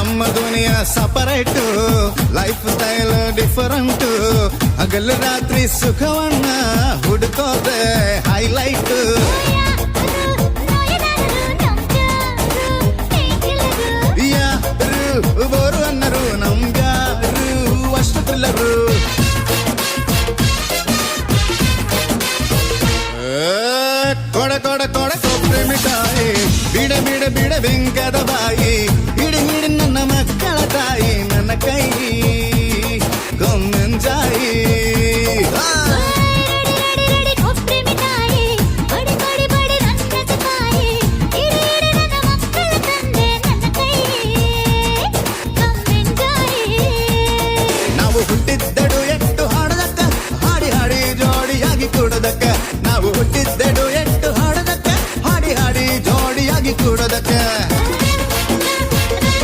ನಮ್ಮ ದುನಿಯಾ separate, life style different. ಹಗಲು ರಾತ್ರಿ ಸುಖವನ್ನ ಹುಡುಕೋದೆ ಹೈಲೈಟ್. ಯಾರು ಬೋರು ಅನ್ನರು ನಮ್ಗ್ಯಾರು ಅಷ್ಟು ಥ್ರಿಲ್ಲರು. ಕೊಡ ಕೊಡ ಕೊಡ ಕೊಬ್ಬರಿ ಮಿಠಾಯಿ, ಬಿಡ ಬಿಡ ಬಿಡ ಬೆಂಕದ ಬಾಯಿ, ಹಿಡಿ ಹಿಡಿ ನನ್ನ ಮಕ್ಕಳ ತಾಯಿ ನನ್ನ ಕೈ.